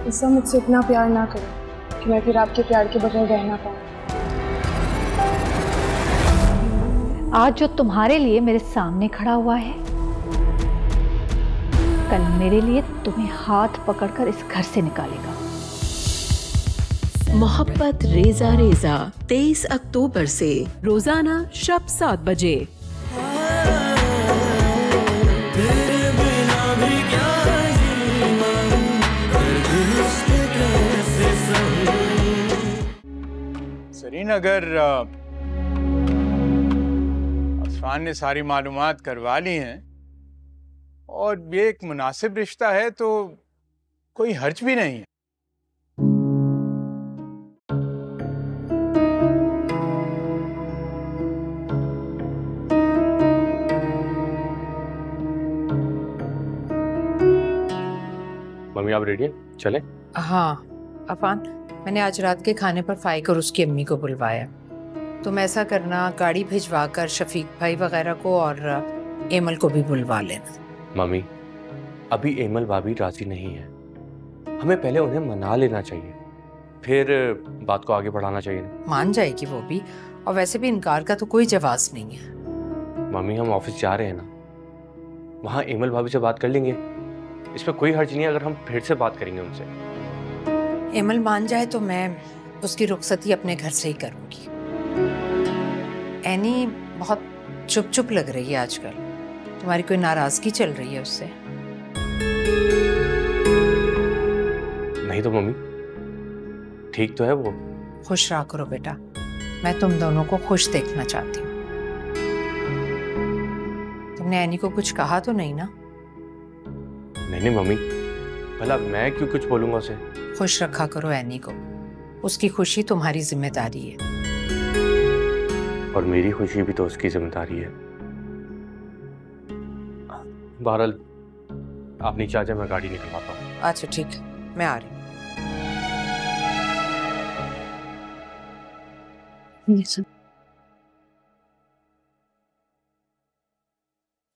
ऐसा मुझसे इतना प्यार ना करो कि मैं फिर आपके प्यार के बगैर रह ना पाऊँ। आज जो तुम्हारे लिए मेरे सामने खड़ा हुआ है, कल मेरे लिए तुम्हें हाथ पकड़कर इस घर से निकालेगा। मोहब्बत रेजा रेजा 23 अक्टूबर से रोजाना शब 7 बजे। श्रीनगर अफरान ने सारी मालूमात करवा ली हैं और ये एक मुनासिब रिश्ता है तो कोई हर्ज भी नहीं है। मम्मी आप रेडी हैं? चलें? हाँ अफान, मैंने आज रात के खाने पर फाइक और उसकी अम्मी को बुलवाया। तुम ऐसा करना, गाड़ी भिजवा कर शफीक भाई वगैरह को और एमल को भी बुलवा लेना। मम्मी अभी एमल भाभी राजी नहीं है, हमें पहले उन्हें मना लेना चाहिए, फिर बात को आगे बढ़ाना चाहिए ना। मान जाएगी वो भी, और वैसे भी इनकार का तो कोई जवाब नहीं है। मम्मी हम ऑफिस जा रहे हैं ना, वहाँ एमल भाभी से बात कर लेंगे, इसमें कोई हर्ज नहीं है अगर हम फिर से बात करेंगे उनसे। एमल मान जाए तो मैं उसकी रुखसती अपने घर से ही करूंगी। एनी बहुत चुप चुप लग रही है आजकल, तुम्हारी कोई नाराजगी चल रही है उससे? नहीं तो मम्मी, ठीक तो है वो। खुश रहा करो बेटा, मैं तुम दोनों को खुश देखना चाहती हूँ। तुमने एनी को कुछ कहा तो नहीं ना? नहीं मम्मी, भला मैं क्यों कुछ बोलूंगा उसे? खुश रखा करो एनी को, उसकी खुशी तुम्हारी जिम्मेदारी है। और मेरी खुशी भी तो उसकी जिम्मेदारी है। बहरहाल आप नीचे आ जाए, मैं गाड़ी निकलवाता हूँ। अच्छा ठीक है, मैं आ रही हूँ।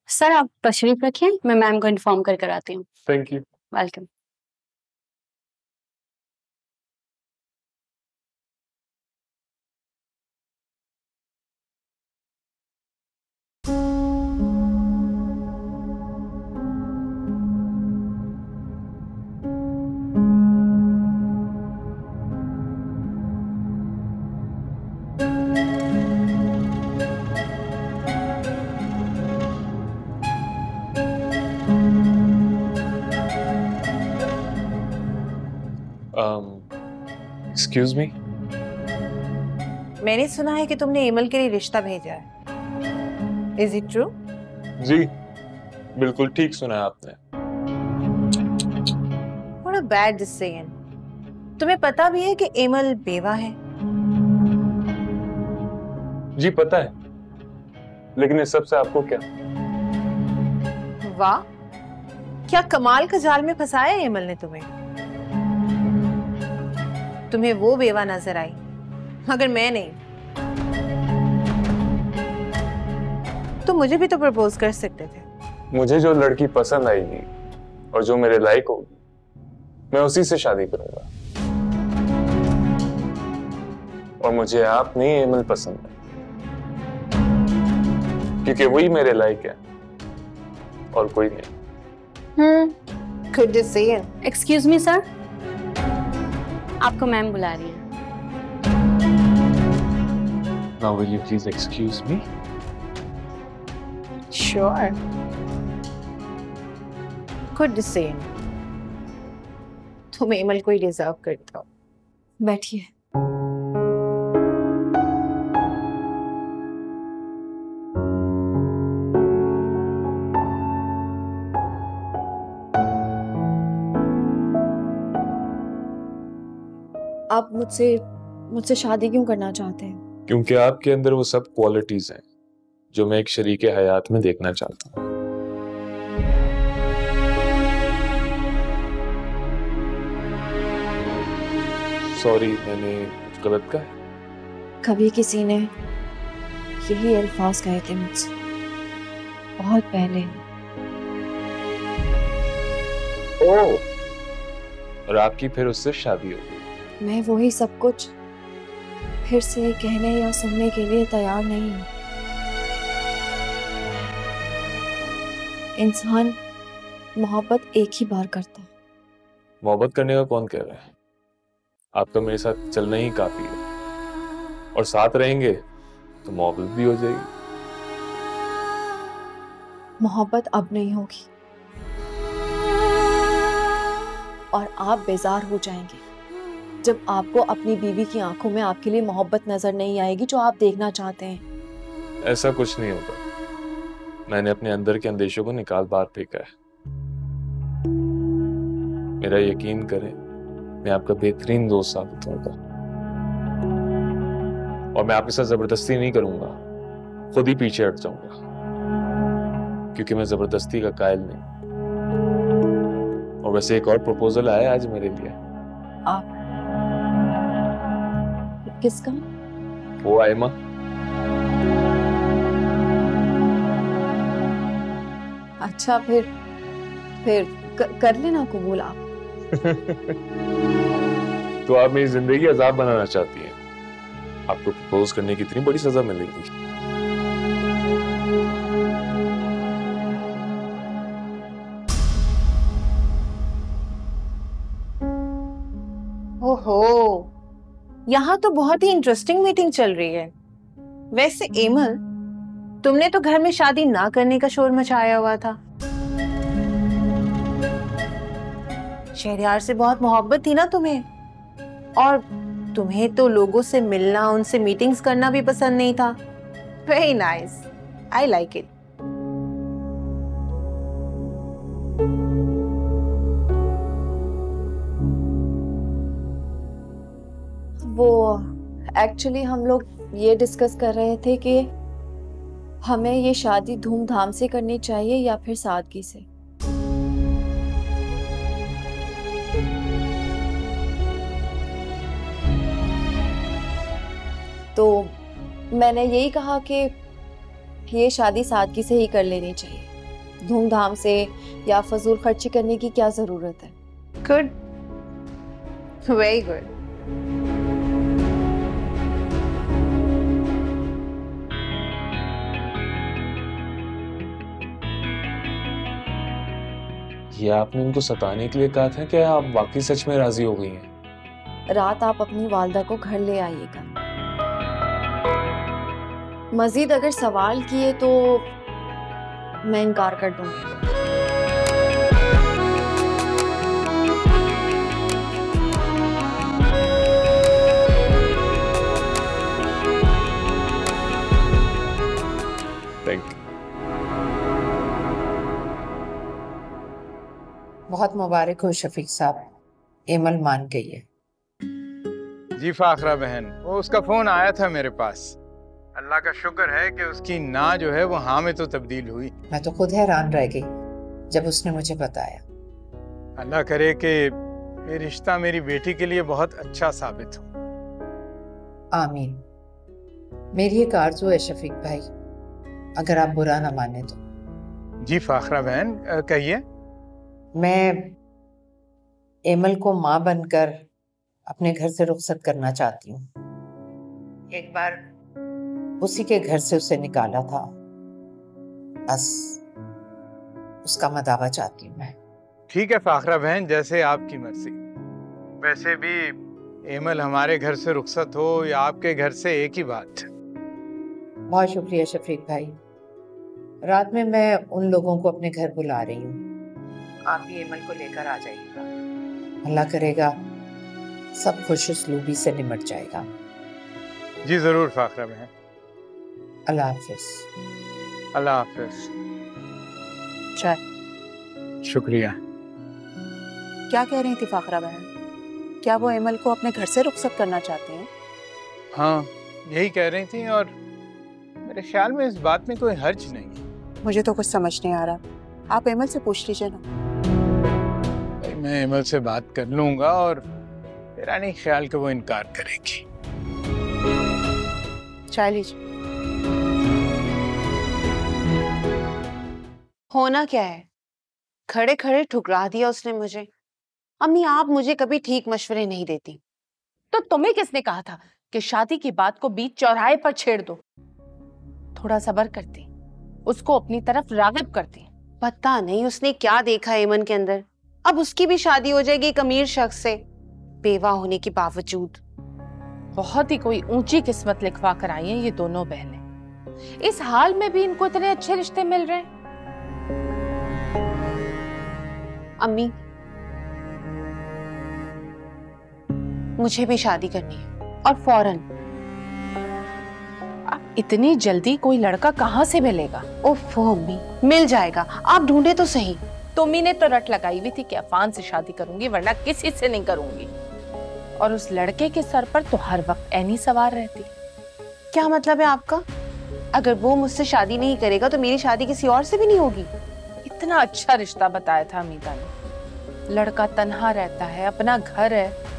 सर आप तशरीफ रखिए, मैं मैम को इन्फॉर्म कर आती हूँ। Thank you. Welcome. Excuse me, मैंने सुना है कि तुमने एमल के लिए रिश्ता भेजा है। Is it true? जी बिल्कुल ठीक सुना है आपने। What a bad decision. तुम्हें पता भी है कि एमल बेवा है? जी पता है, लेकिन इस सब से आपको क्या? वाह, क्या कमाल का जाल में फंसाया एमल ने तुम्हें। तुम्हें वो बेवा नजर आई, मगर मैं नहीं। तो मुझे भी तो प्रपोज कर सकते थे। मुझे जो लड़की पसंद आएगी और जो मेरे लायक होगी, मैं उसी से शादी करूंगा। और मुझे आप नहीं एमल पसंद है, क्योंकि वही मेरे लायक है और कोई नहीं। Good decision. Excuse me sir, आपको मैम बुला रही हैं। Now will you please excuse me? Sure. Good decision. तुम एमल को ही डिजर्व करते हो। बैठिए। आप मुझसे शादी क्यों करना चाहते हैं? क्योंकि आपके अंदर वो सब क्वालिटीज हैं जो मैं एक शरीके हयात में देखना चाहता हूँ। सॉरी, मैंने कुछ गलत कहा? कभी किसी ने यही अल्फाज कहे थे मुझसे, बहुत पहले। ओह, और आपकी फिर उससे शादी हो गई। मैं वही सब कुछ फिर से कहने या सुनने के लिए तैयार नहीं हूँ। इंसान मोहब्बत एक ही बार करता है। मोहब्बत करने का कौन कह रहा है? आपका मेरे साथ चलना ही काफी है, और साथ रहेंगे तो मोहब्बत भी हो जाएगी। मोहब्बत अब नहीं होगी और आप बेजार हो जाएंगे जब आपको अपनी बीवी की आंखों में आपके लिए मोहब्बत नजर नहीं आएगी जो आप देखना चाहते हैं। ऐसा कुछ नहीं होगा। मैंने अपने अंदर के अंदेशों को निकाल बाहर फेंका है। मेरा यकीन करें, मैं आपका बेहतरीन दोस्त साबित होऊंगा और मैं आपके साथ जबरदस्ती नहीं करूंगा, खुद ही पीछे हट जाऊंगा, क्योंकि मैं जबरदस्ती का कायल नहीं। और वैसे एक और प्रपोजल आया आज मेरे लिए। आप किसका? वो आयमा। अच्छा, फिर कर लेना कबूल आप। तो आप मेरी जिंदगी अजाब बनाना चाहती हैं? आपको प्रपोज करने की इतनी बड़ी सजा मिलेगी? ओहो, यहाँ तो बहुत ही इंटरेस्टिंग मीटिंग चल रही है। वैसे एमल, तुमने तो घर में शादी ना करने का शोर मचाया हुआ था। शहरयार से बहुत मोहब्बत थी ना तुम्हें, और तुम्हें तो लोगों से मिलना, उनसे मीटिंग्स करना भी पसंद नहीं था। Very nice, I like it. वो एक्चुअली हम लोग ये डिस्कस कर रहे थे कि हमें ये शादी धूमधाम से करनी चाहिए या फिर सादगी से। तो मैंने यही कहा कि ये शादी सादगी से ही कर लेनी चाहिए। धूमधाम से या फजूल खर्ची करने की क्या जरूरत है। Good, very good. ये आपने उनको सताने के लिए कहा था कि आप वाकई सच में राजी हो गई हैं? रात आप अपनी वालदा को घर ले आइएगा। मजीद अगर सवाल किए तो मैं इनकार कर दूंगी। Thank you. बहुत मुबारक हो शफीक साहब, एमल मान गई है। जी फाखरा बहन, वो उसका फोन आया था मेरे पास। अल्लाह का शुक्र है कि उसकी ना जो है वो हाँ में तो तब्दील हुई। मैं तो खुद हैरान रह गई जब उसने मुझे बताया। अल्लाह करे कि ये रिश्ता मेरी बेटी के लिए बहुत अच्छा साबित हो। आमीन। मेरी एक आरज़ू है शफीक भाई, अगर आप बुरा ना माने तो। जी फाखरा बहन, कहिए। मैं एमल को माँ बनकर अपने घर से रुखसत करना चाहती हूँ। एक बार उसी के घर से उसे निकाला था, बस उसका मदावा चाहती हूँ मैं। ठीक है फाखरा बहन, जैसे आपकी मर्जी। वैसे भी एमल हमारे घर से रुखसत हो या आपके घर से, एक ही बात। बहुत शुक्रिया शफीक भाई। रात में मैं उन लोगों को अपने घर बुला रही हूँ, आप भी एमल को लेकर आ जाइएगा। अल्लाह करेगा सब खुशउस्लूबी से निमट जाएगा। जी जरूर फाखरा बहन। अल्लाह हाफिज। अल्लाह हाफिज। चाय। शुक्रिया। क्या कह रही थी फाखरा बहन? क्या वो एमल को अपने घर से रुखसत करना चाहते हैं? हाँ, यही कह रही थी, और मेरे ख्याल में इस बात में कोई हर्ज नहीं है। मुझे तो कुछ समझ नहीं आ रहा, आप एमल से पूछ लीजिए ना। भाई मैं एमल से बात कर लूंगा, और मेरा नहीं ख्याल कि वो इनकार करेगी। चाय लीजिए। होना क्या है? खड़े खड़े ठुकरा दिया उसने मुझे। अम्मी आप मुझे कभी ठीक मशवरे नहीं देती। तो तुम्हें किसने कहा था कि शादी की बात को बीच चौराहे पर छेड़ दो? थोड़ा सब्र करती, उसको अपनी तरफ राग़िब करती। पता नहीं उसने क्या देखा एमन के अंदर, अब उसकी भी शादी हो जाएगी एक अमीर शख्स से, बेवा होने के बावजूद। बहुत ही कोई ऊंची किस्मत लिखवा कर आई हैं ये दोनों बहनें। इस हाल में भी इनको इतने अच्छे रिश्ते मिल रहे हैं। अम्मी मुझे भी शादी करनी है और फौरन। अब इतनी जल्दी कोई लड़का कहाँ से मिलेगा? ओफो अम्मी, मिल जाएगा, आप ढूंढे तो सही। तुम्ही ने तो रट लगाई हुई थी कि अफान से शादी करूंगी वरना किसी से नहीं करूंगी, और उस लड़के के सर पर तो हर वक्त ऐनी सवार रहती। क्या मतलब है आपका? अगर वो मुझसे शादी नहीं करेगा तो मेरी शादी किसी और से भी नहीं होगी? इतना अच्छा रिश्ता बताया था अमीता ने, लड़का तन्हा रहता है, अपना घर है,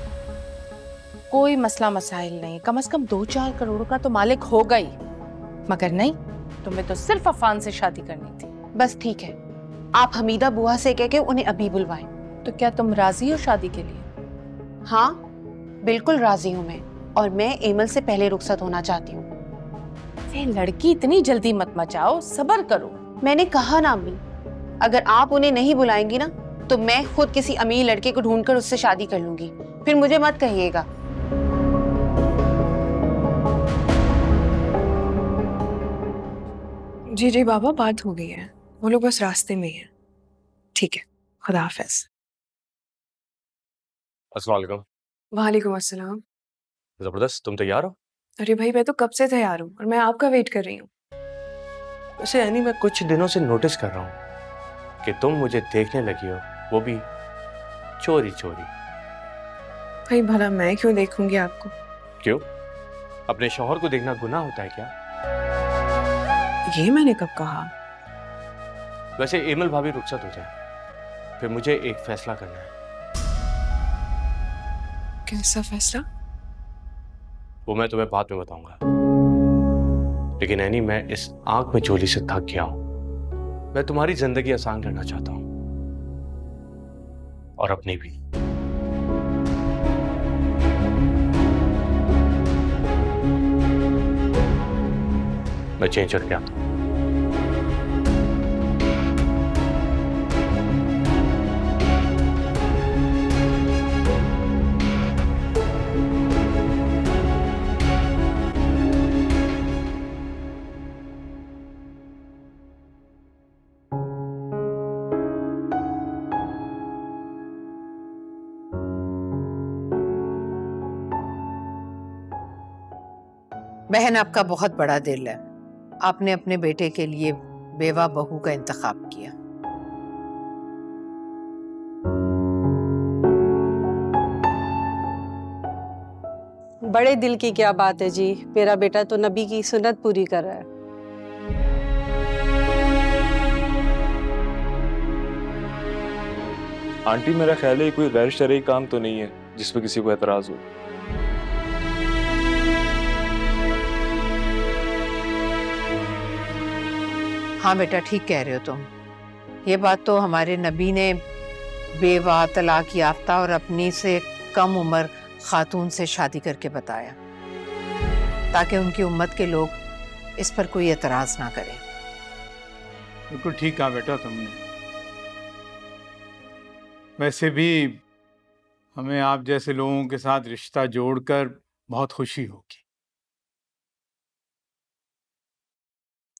कोई मसला मसाइल नहीं, कम से कम 2-4 करोड़ का तो मालिक होगा ही। मगर नहीं, तुम्हें तो सिर्फ अफान से शादी करनी थी। बस ठीक है, आप हमीदा बुआ से कह के उन्हें अभी बुलवाएं। तो क्या तुम राजी हो शादी के लिए? हाँ बिल्कुल राजी हूँ मैं, और मैं एमल से पहले रुखसत होना चाहती हूँ। ये लड़की इतनी जल्दी मत मचाओ, सब्र करो। मैंने कहा ना अम्मी, अगर आप उन्हें नहीं बुलाएंगी ना तो मैं खुद किसी अमीर लड़के को ढूंढकर उससे शादी कर लूंगी, फिर मुझे मत कहिएगा। जी जी बाबा, बात हो गई है, वो लोग बस रास्ते में ही हैं। ठीक है, खुदा हाफिज। अस्सलाम वालेकुम। वालेकुम अस्सलाम। जबरदस्त, तुम तैयार हो? अरे भाई मैं तो कब से तैयार हूँ और मैं आपका वेट कर रही हूँ। वैसे यानी मैं कुछ दिनों से नोटिस कर रहा हूँ कि तुम मुझे देखने लगी हो, वो भी चोरी चोरी। भाई भला मैं क्यों देखूंगी आपको? क्यों? अपने शौहर को देखना गुनाह होता है क्या? ये मैंने कब कहा? वैसे एमल भाभी रुखसत हो जाए, फिर मुझे एक फैसला करना है। कैसा फैसला? वो मैं तुम्हें बाद में बताऊंगा, लेकिन ऐनी मैं इस आंख में चोली से थक गया हूं। मैं तुम्हारी जिंदगी आसान करना चाहता हूं, और अपनी भी। मैं चेंज करके आता हूं। बहन, आपका बहुत बड़ा दिल है, आपने अपने बेटे के लिए बेवा बहू का इंतखाब किया। बड़े दिल की क्या बात है जी, मेरा बेटा तो नबी की सुन्नत पूरी कर रहा है। आंटी मेरा ख्याल है कोई गैर शरई काम तो नहीं है जिसपे किसी को एतराज हो। हाँ बेटा, ठीक कह रहे हो तुम। ये बात तो हमारे नबी ने बेवा, तलाक याफ्ता और अपनी से कम उम्र खातून से शादी करके बताया, ताकि उनकी उम्मत के लोग इस पर कोई एतराज ना करें। बिल्कुल ठीक कहा बेटा तुमने। वैसे भी हमें आप जैसे लोगों के साथ रिश्ता जोड़कर बहुत खुशी होगी।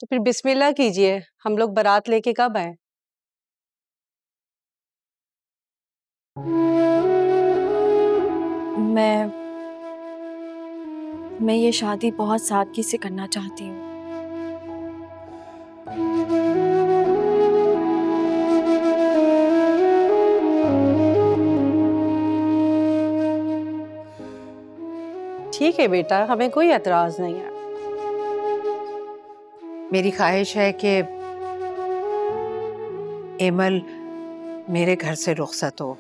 तो फिर बिस्मिल्लाह कीजिए, हम लोग बारात लेके कब आए? मैं ये शादी बहुत सादगी से करना चाहती हूँ। ठीक है बेटा, हमें कोई एतराज नहीं है। मेरी ख्वाहिश है कि एमल मेरे घर से रुखसत हो।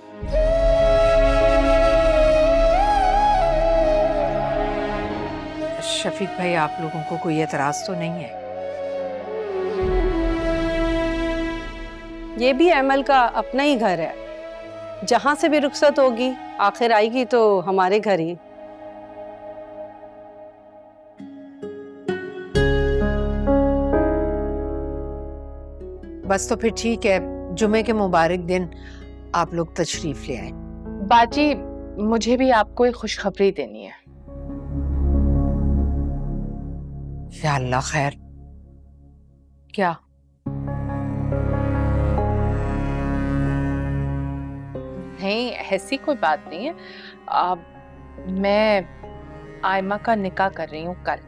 शफीक भाई, आप लोगों को कोई एतराज तो नहीं है? ये भी एमल का अपना ही घर है, जहां से भी रुखसत होगी आखिर आएगी तो हमारे घर ही। बस तो फिर ठीक है, जुमे के मुबारक दिन आप लोग तशरीफ ले आए। बाजी, मुझे भी आपको एक खुशखबरी देनी है। या अल्लाह, खैर? क्या? नहीं, ऐसी कोई बात नहीं है। मैं आयमा का निकाह कर रही हूँ कल।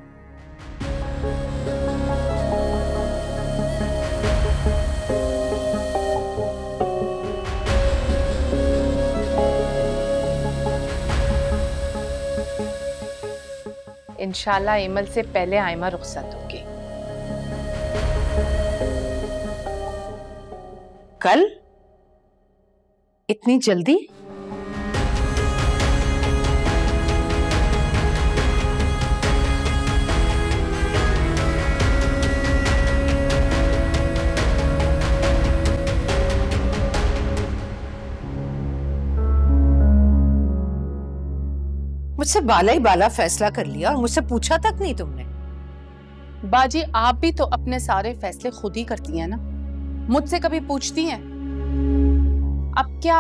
इंशाल्लाह इमल से पहले आयमा रुखसत होगी। कल? इतनी जल्दी? मुझसे बाला ही बाला फैसला कर लिया और मुझसे पूछा तक नहीं तुमने। बाजी, आप भी तो अपने सारे फैसले खुद ही करती हैं ना, मुझसे कभी पूछती हैं? अब क्या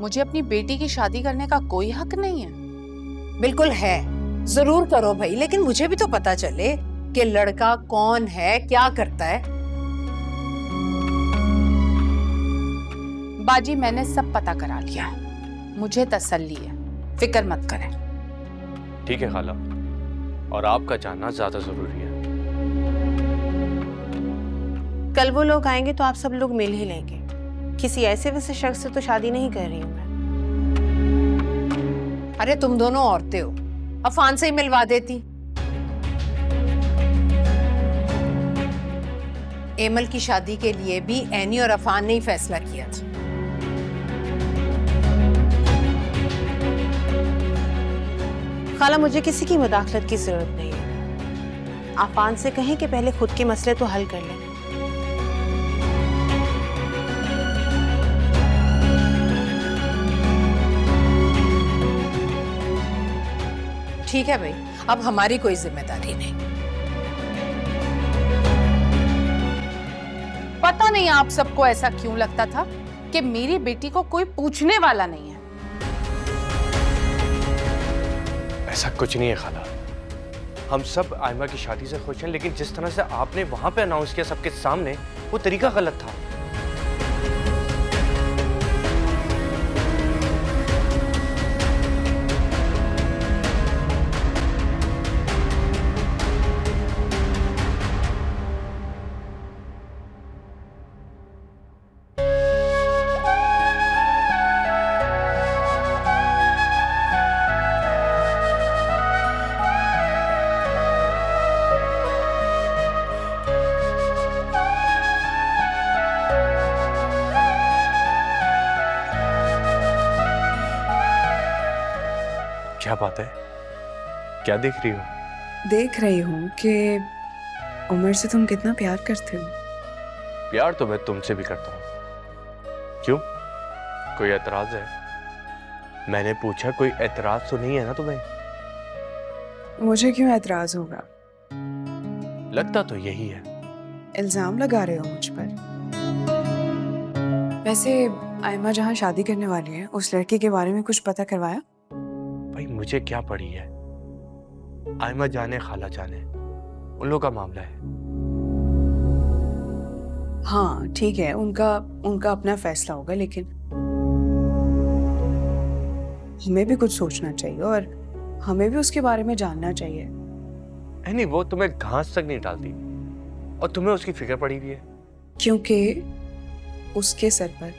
मुझे अपनी बेटी की शादी करने का कोई हक नहीं है? बिल्कुल है, जरूर करो भाई, लेकिन मुझे भी तो पता चले कि लड़का कौन है, क्या करता है। बाजी, मैंने सब पता करा लिया, मुझे तसल्ली है, फिक्र मत करें। ठीक है खाला, और आपका जानना ज्यादा जरूरी है। कल वो लोग आएंगे तो आप सब लोग मिल ही लेंगे। किसी ऐसे वैसे शख्स से तो शादी नहीं कर रही हूँ मैं। अरे तुम दोनों औरतें हो, अफान से ही मिलवा देती। एमल की शादी के लिए भी एनी और अफान ने ही फैसला किया था। खाला, मुझे किसी की मुदाखलत की जरूरत नहीं है। अफान से कहें कि पहले खुद के मसले तो हल कर लें। ठीक है भाई, अब हमारी कोई जिम्मेदारी नहीं। पता नहीं आप सबको ऐसा क्यों लगता था कि मेरी बेटी को कोई पूछने वाला नहीं है। ऐसा कुछ नहीं है खाला, हम सब आयमा की शादी से खुश हैं, लेकिन जिस तरह से आपने वहां पे अनाउंस किया सबके सामने, वो तरीका गलत था। क्या बात है, क्या देख रही हो? देख रही हूँ कि उमर से तुम कितना प्यार करते हो। प्यार तो मैं तुमसे भी करता हूँ। क्यों, कोई एतराज है? मैंने पूछा, कोई एतराज तो नहीं है ना तुम्हें? मुझे क्यों एतराज होगा? लगता तो यही है। इल्जाम लगा रहे हो मुझ पर। वैसे आयमा जहाँ शादी करने वाली है, उस लड़की के बारे में कुछ पता करवाया? भाई मुझे क्या पड़ी है, आयमा जाने खाला जाने, उन लोगों का मामला है। हाँ ठीक है, उनका अपना फैसला होगा, लेकिन हमें भी कुछ सोचना चाहिए और हमें भी उसके बारे में जानना चाहिए। नहीं, वो तुम्हें घास तक नहीं डालती और तुम्हें उसकी फिक्र पड़ी हुई है। क्योंकि उसके सर पर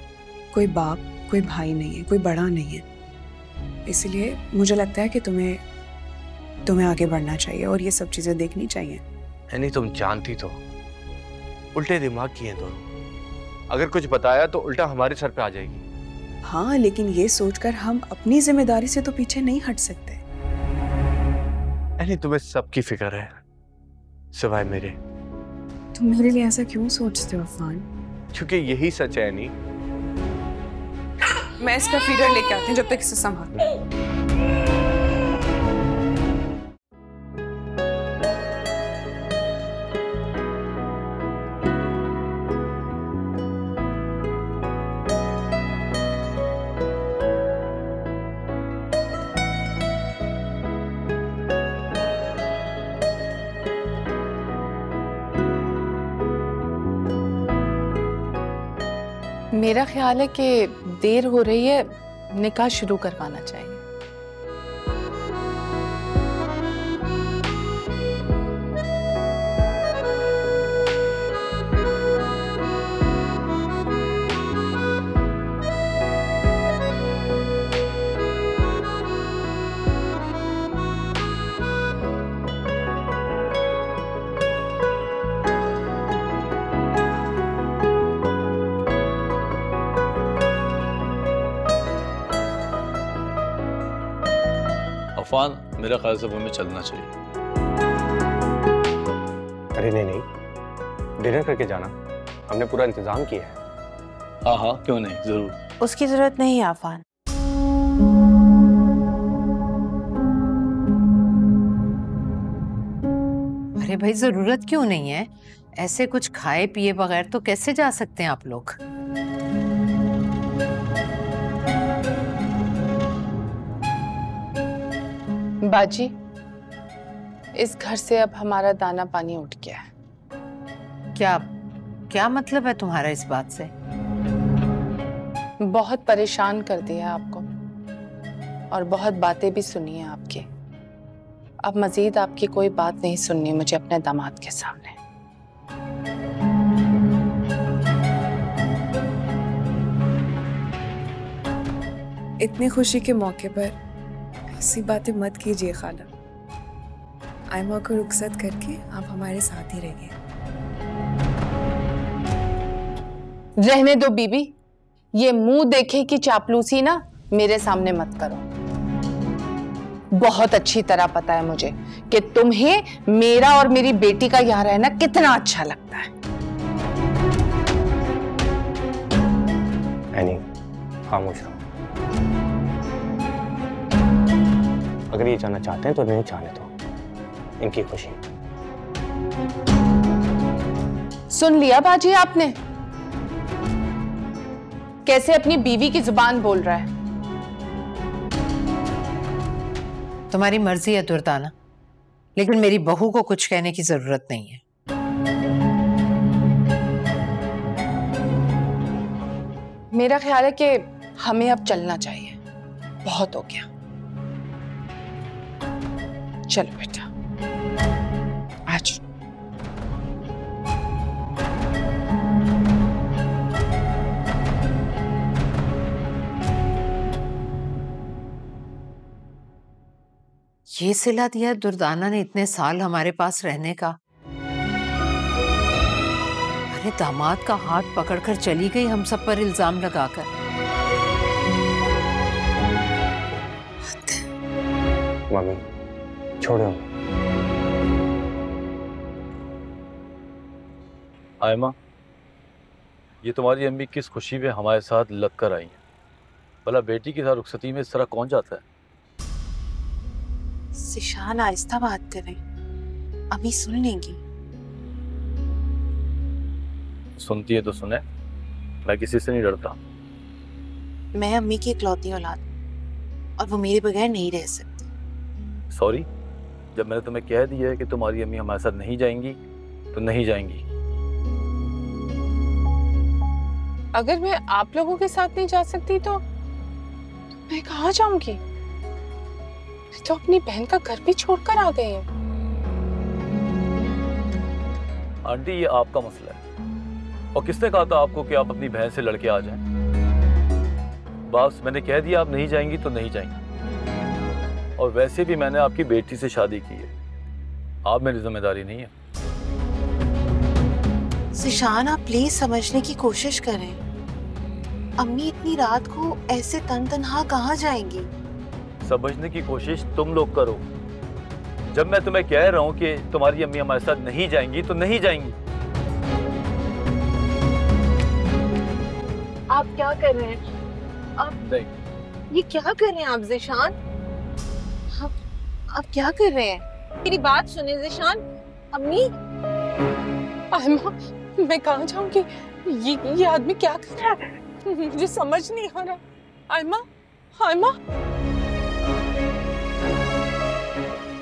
कोई बाप, कोई भाई नहीं है, कोई बड़ा नहीं है, इसलिए मुझे लगता है कि तुम्हें आगे बढ़ना चाहिए और ये सब चीजें देखनी चाहिए। नहीं, तुम जानती तो उल्टे दिमाग की हैं दोनों, अगर कुछ बताया तो उल्टा हमारे सर पे आ जाएगी। हाँ, लेकिन ये सोचकर हम अपनी जिम्मेदारी से तो पीछे नहीं हट सकते। नहीं, तुम्हें सबकी फिक्र है सिवाय मेरे। तुम मेरे लिए ऐसा क्यों सोचते हो अफान? क्योंकि यही सच है। नहीं, मैं इसका फीडर लेके आती हूँ, जब तक इसे संभाल। मेरा ख्याल है कि देर हो रही है, निकाह शुरू करवाना चाहिए। अफान, मेरा ख्याल से हमें चलना चाहिए। अरे नहीं, डिनर करके जाना, हमने पूरा इंतजाम किया है। हाँ हाँ, क्यों नहीं, जरूर। उसकी जरूरत नहीं है आफान। अरे भाई, जरूरत क्यों नहीं है? ऐसे कुछ खाए पिए बगैर तो कैसे जा सकते हैं आप लोग? बाजी, इस घर से अब हमारा दाना पानी उठ गया है। क्या मतलब है तुम्हारा इस बात से? बहुत परेशान कर दिया आपको और बहुत बातें भी सुनी है आपकी। अब मजीद आपकी कोई बात नहीं सुननी मुझे अपने दामाद के सामने। इतनी खुशी के मौके पर ऐसी बातें मत कीजिए खाला। आयमा को रुखसत करके आप हमारे साथ ही रहिए। रहने दो बीबी, ये मुंह देखे कि चापलूसी ना मेरे सामने मत करो। बहुत अच्छी तरह पता है मुझे कि तुम्हें मेरा और मेरी बेटी का यहाँ रहना कितना अच्छा लगता है। एनी, खामोश रहो। अगर ये जाना चाहते हैं तो नहीं जाने दो, इनकी खुशी। सुन लिया बाजी आपने कैसे अपनी बीवी की जुबान बोल रहा है? तुम्हारी मर्जी है दुर्दाना, लेकिन मेरी बहू को कुछ कहने की जरूरत नहीं है। मेरा ख्याल है कि हमें अब चलना चाहिए, बहुत हो गया। चलो बेटा, आज ये सिला दिया दुर्दाना ने इतने साल हमारे पास रहने का। अरे दामाद का हाथ पकड़कर चली गई हम सब पर इल्जाम लगाकर। मम्मी छोड़ो। आयमा, ये तुम्हारी अम्मी किस खुशी में हमारे साथ लग कर आई हैं। भला बेटी के साथ रुखसती में इस तरह कौन जाता है? सिशान, आहिस्ता बात करें, अभी सुन लेंगी। सुनती है तो सुने, मैं किसी से नहीं डरता। मैं अम्मी की इकलौती औलाद हूं और वो मेरे बगैर नहीं रह सकती। सॉरी, जब मैंने तुम्हें कह दिया है कि तुम्हारी अम्मी हमारे साथ नहीं जाएंगी तो नहीं जाएंगी। अगर मैं आप लोगों के साथ नहीं जा सकती तो मैं कहाँ जाऊंगी? तो अपनी बहन का घर भी छोड़कर आ गए हैं। आंटी, ये आपका मसला है, और किसने कहा था आपको कि आप अपनी बहन से लड़के आ जाएं? बस मैंने कह दिया आप नहीं जाएंगी तो नहीं जाएंगी, और वैसे भी मैंने आपकी बेटी से शादी की है, आप मेरी जिम्मेदारी नहीं है। सिशान, आप प्लीज समझने की कोशिश करें। अम्मी इतनी रात को ऐसे तनहा कहाँ जाएंगी? समझने की कोशिश तुम लोग करो। जब मैं तुम्हें कह रहा हूं कि तुम्हारी अम्मी हमारे साथ नहीं जाएंगी तो नहीं जाएंगी। आप क्या कर रहे हैं? ये क्या कर रहे हैं आप ज़ीशान? आप क्या कर रहे हैं? मेरी बात सुने ज़ीशान। अम्मी, आयमा, मैं कहाँ जाऊंगी? ये आदमी क्या कर रहा है? मुझे समझ नहीं आ रहा। आयमा, आयमा,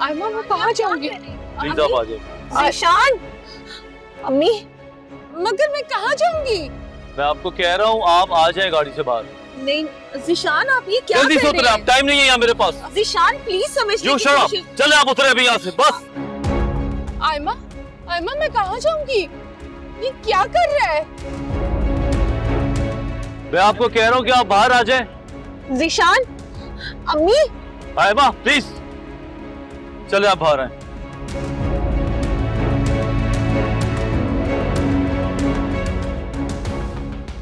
आयमा, मैं कहाँ जाऊंगी? ज़ीशान, अम्मी, मगर मैं कहाँ जाऊंगी? मैं आपको कह रहा हूँ आप आ जाए गाड़ी से बाहर। नहीं ज़ीशान, आप ये क्या जल्दी कर से रहे उतरे, हैं? आप टाइम नहीं है यहाँ मेरे पास। ज़ीशान प्लीज समझने यू की शट अप, कोशिश। चले आप उतरे अभी यहाँ से बस। आयमा, आयमा, मैं कहाँ जाऊंगी? ये क्या कर रहा है? मैं आपको कह रहा हूँ कि आप बाहर आ जाए। ज़ीशान, अम्मी, आयमा प्लीज चले आप बाहर आए।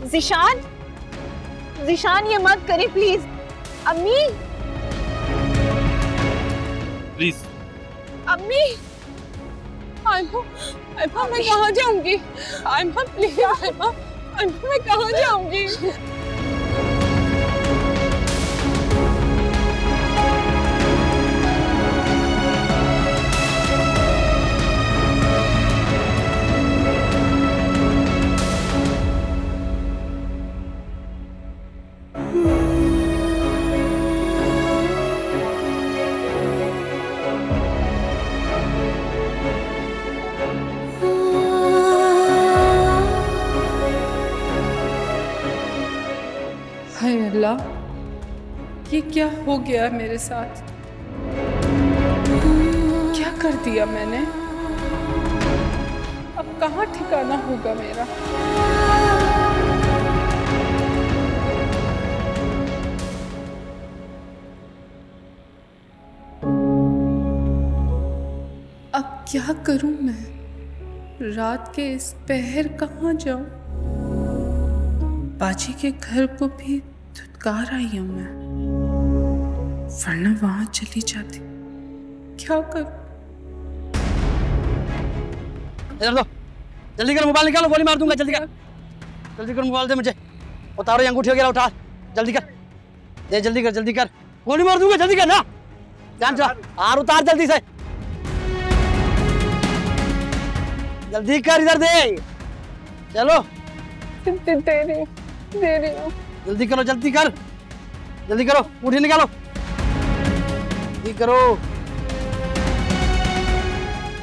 ज़ीशान, ज़ीशान ये मत करे प्लीज। अम्मी, प्लीज। अम्मी, आयमा, आयमा, मैं कहाँ जाऊंगी? आयमा प्लीज, आयमा, आयमा, मैं कहाँ जाऊंगी? हाय अल्लाह, ये क्या हो गया मेरे साथ? क्या कर दिया मैंने? अब कहाँ ठिकाना होगा मेरा? अब क्या करूं मैं? रात के इस पहर कहाँ जाऊं? बाजी के घर को भी धुतकार आई हूं मैं, वरना वहां चली जाती। क्या करूं? जल्दी कर, मोबाइल निकालो, गोली मार दूंगा। जल्दी कर, जल्दी कर, मोबाइल दे मुझे। उतारो, अंगूठी वगैरह उतार, जल्दी कर, दे, जल्दी कर, जल्दी कर, गोली मार दूंगा। जल्दी कर ना, ध्यान से हार उतार जल्दी से, जल्दी कर, इधर दे। चलो दे रही हूँ। जल्दी करो, जल्दी कर, जल्दी करो, अंगूठी निकालो, जल्दी करो,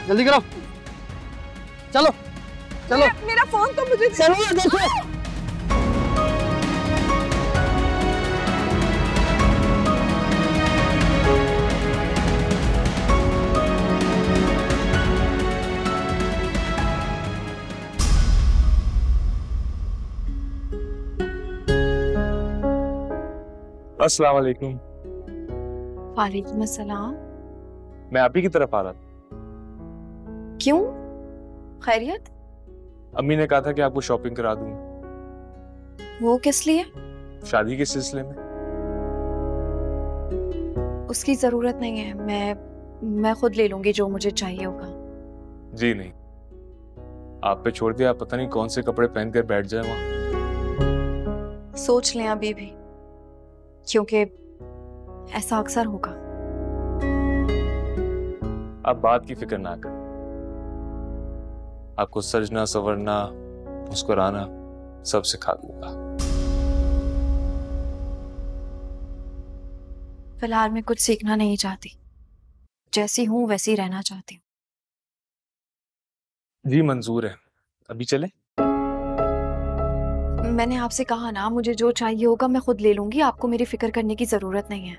जल्दी करो, चलो चलो। मेरा फोन तो मुझे चलो देखो। अस्सलाम वालेकुम। वालेकुम अस्सलाम। मैं आप ही की तरफ आ रहा था। क्यों? खैरियत? अम्मी ने कहा था कि आपको शॉपिंग करा दूं। वो किस लिए? शादी के सिलसिले में। उसकी जरूरत नहीं है, मैं खुद ले लूंगी जो मुझे चाहिए होगा। जी नहीं, आप पे छोड़ दिया, पता नहीं कौन से कपड़े पहन कर बैठ जाए वहां। सोच लें अभी भी, क्योंकि ऐसा अक्सर होगा। आप बात की फिक्र ना कर, आपको सजना संवरना मुस्कुराना सब सिखा दूंगा। फिलहाल मैं कुछ सीखना नहीं चाहती, जैसी हूं वैसी रहना चाहती हूँ। जी मंजूर है, अभी चले? मैंने आपसे कहा ना, मुझे जो चाहिए होगा मैं खुद ले लूंगी, आपको मेरी फिक्र करने की जरूरत नहीं है।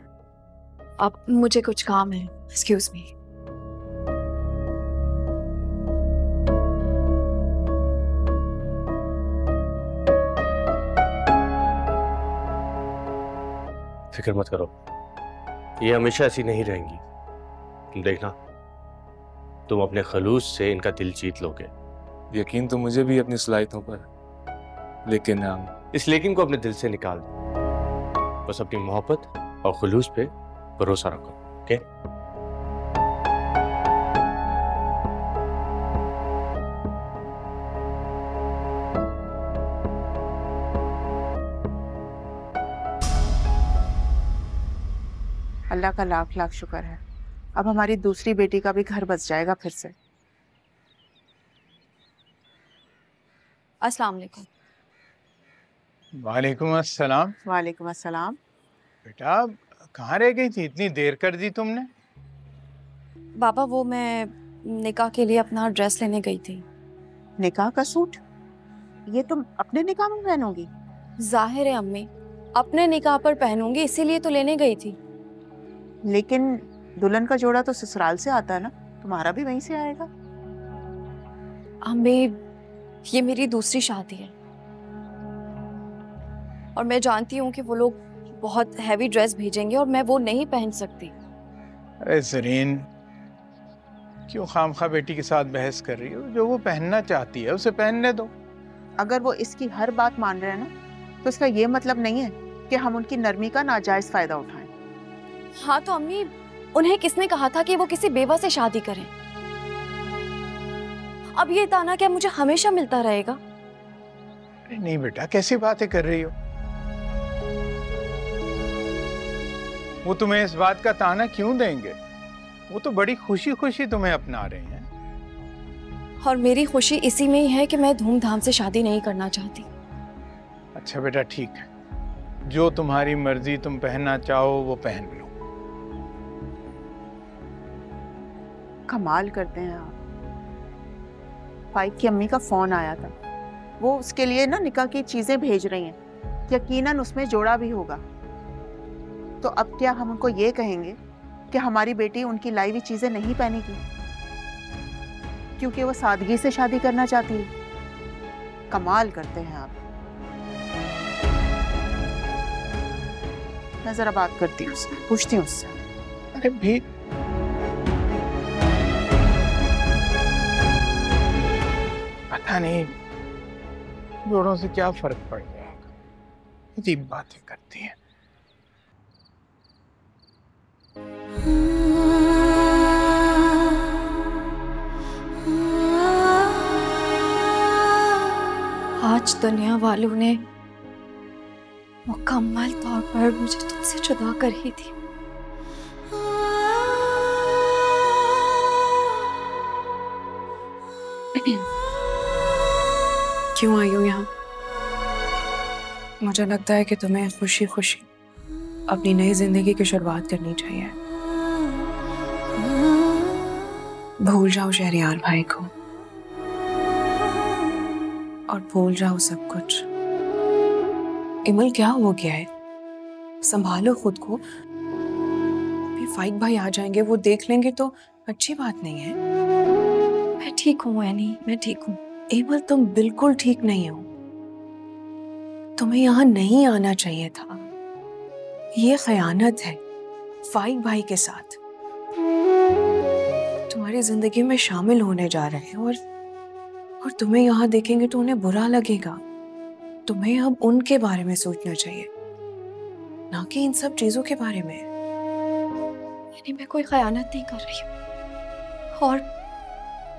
अब मुझे कुछ काम है, एक्सक्यूज मी। फिक्र मत करो, ये हमेशा ऐसी नहीं रहेंगी। तुम देखना, तुम अपने खलूस से इनका दिल जीत लोगे। यकीन तो मुझे भी अपनी सलाहियतों पर, लेकिन इस लेकिन को अपने दिल से निकाल दो। बस अपनी मोहब्बत और खुलूस पे भरोसा रखो, ओके? अल्लाह का लाख लाख शुक्र है, अब हमारी दूसरी बेटी का भी घर बस जाएगा फिर से। अस्सलाम वालेकुम। वालेकुम अस्सलाम। वालेकुम अस्सलाम। बेटा कहाँ रह गई थी, इतनी देर कर दी तुमने? बाबा वो मैं निकाह के लिए अपना ड्रेस लेने गई थी। निकाह का सूट? ये तुम अपने निकाह में पहनोगी? जाहिर है अम्मी, अपने निकाह पर पहनूंगी, इसीलिए तो लेने गई थी। लेकिन दुल्हन का जोड़ा तो ससुराल से आता है ना, तुम्हारा भी वहीं से आएगा। अम्मी ये मेरी दूसरी शादी है और मैं जानती हूँ कि वो लोग बहुत हैवी ड्रेस भेजेंगे और मैं वो नहीं पहन सकती। अरे ज़रीन, क्यों खामखा बेटी के साथ बहस कर रही हो? जो वो पहनना चाहती है उसे पहनने दो। अगर वो इसकी हर बात मान रहे हैं ना, तो इसका ये मतलब नहीं है कि हम उनकी नरमी का नाजायज फायदा उठाएं। हाँ तो अम्मी, उन्हें किसने कहा था कि वो किसी बेवा से शादी करें? अब ये ताना क्या मुझे हमेशा मिलता रहेगा? अरे नहीं बेटा, कैसी बातें कर रही हो? वो तुम्हें इस बात का ताना क्यों देंगे? वो तो बड़ी खुशी खुशी तुम्हें अपना रहे हैं। और मेरी खुशी इसी में ही है कि मैं धूमधाम से शादी नहीं करना चाहती। अच्छा बेटा ठीक है, जो तुम्हारी मर्जी, तुम पहनना चाहो वो पहन लो। कमाल करते हैं आप। फाइक की अम्मी का फोन आया था, वो उसके लिए ना निकाह की चीजें भेज रही हैं, यकीनन उसमें जोड़ा भी होगा। तो अब क्या हम उनको ये कहेंगे कि हमारी बेटी उनकी लाई हुई चीजें नहीं पहनेगी क्योंकि वो सादगी से शादी करना चाहती है? कमाल करते हैं आप। मैं जरा बात करती हूँ उससे, पूछती हूँ उससे। अरे भी पता नहीं जोड़ों से क्या फर्क पड़ जाएगा, अजीब बातें करती हैं। आज दुनिया वालों ने मुकम्मल तौर पर मुझे तुमसे जुदा कर ही दी। क्यों आई हो यहाँ? मुझे लगता है कि तुम्हें खुशी खुशी अपनी नई जिंदगी की शुरुआत करनी चाहिए। भूल जाओ शहरियार भाई को और भूल जाओ सब कुछ। इमल क्या हो गया है? संभालो खुद को। अभी फाइक भाई आ जाएंगे, वो देख लेंगे तो अच्छी बात नहीं है। मैं ठीक हूँ एनी, मैं ठीक हूँ। इमल तुम बिल्कुल ठीक नहीं हो। तुम्हें यहाँ नहीं आना चाहिए था। ये खयानत है फाइक भाई के साथ। तुम्हारी जिंदगी में शामिल होने जा रहे हैं और तुम्हें यहाँ देखेंगे तो उन्हें बुरा लगेगा। तुम्हें अब उनके बारे में सोचना चाहिए, ना कि इन सब चीजों के बारे में। यानी मैं कोई खयानत नहीं कर रही हूँ और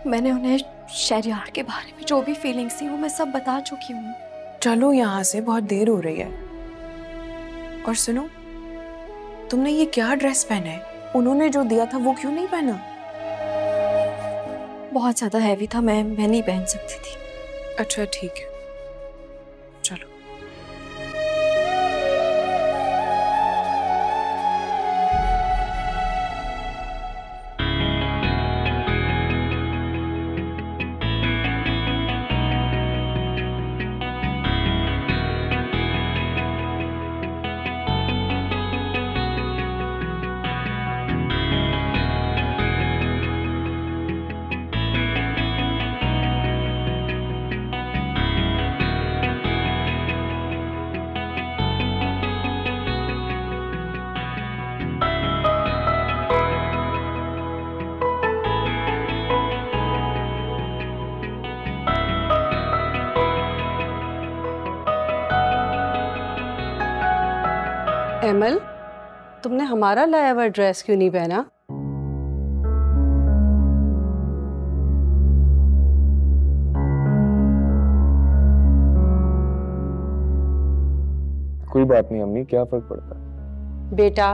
मैंने उन्हें शहरियार के बारे में जो भी फीलिंग्स थी वो मैं सब बता चुकी हूँ। चलो यहाँ से, बहुत देर हो रही है। और सुनो, तुमने ये क्या ड्रेस पहना है? उन्होंने जो दिया था वो क्यों नहीं पहना? बहुत ज्यादा हैवी था, मैं नहीं पहन सकती थी। अच्छा ठीक है, चलो। एमल, तुमने हमारा लाया हुआ ड्रेस क्यों नहीं पहना? कोई बात नहीं अम्मी, क्या फर्क पड़ता है? बेटा,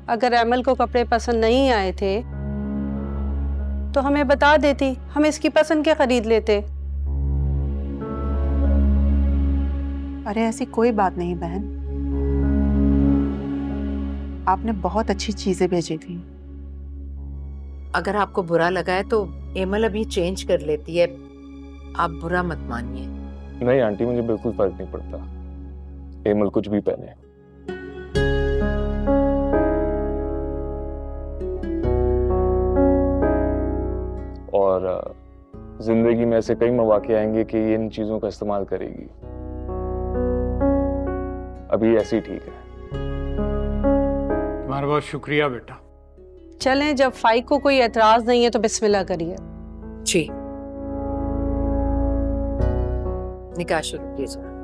अगर एमल को कपड़े पसंद नहीं आए थे तो हमें बता देती, हम इसकी पसंद के खरीद लेते। अरे ऐसी कोई बात नहीं बहन, आपने बहुत अच्छी चीजें भेजी थी। अगर आपको बुरा लगा है तो एमल अभी चेंज कर लेती है, आप बुरा मत मानिए। नहीं आंटी, मुझे बिल्कुल फर्क नहीं पड़ता, एमल कुछ भी पहने। और जिंदगी में ऐसे कई मौके आएंगे कि ये इन चीजों का इस्तेमाल करेगी, अभी ऐसी ठीक है। तुम्हारा बहुत शुक्रिया बेटा। चलें, जब फाइक को कोई एतराज नहीं है तो बिस्मिल्लाह करिए। जी, निकाह शुरू कीजिए।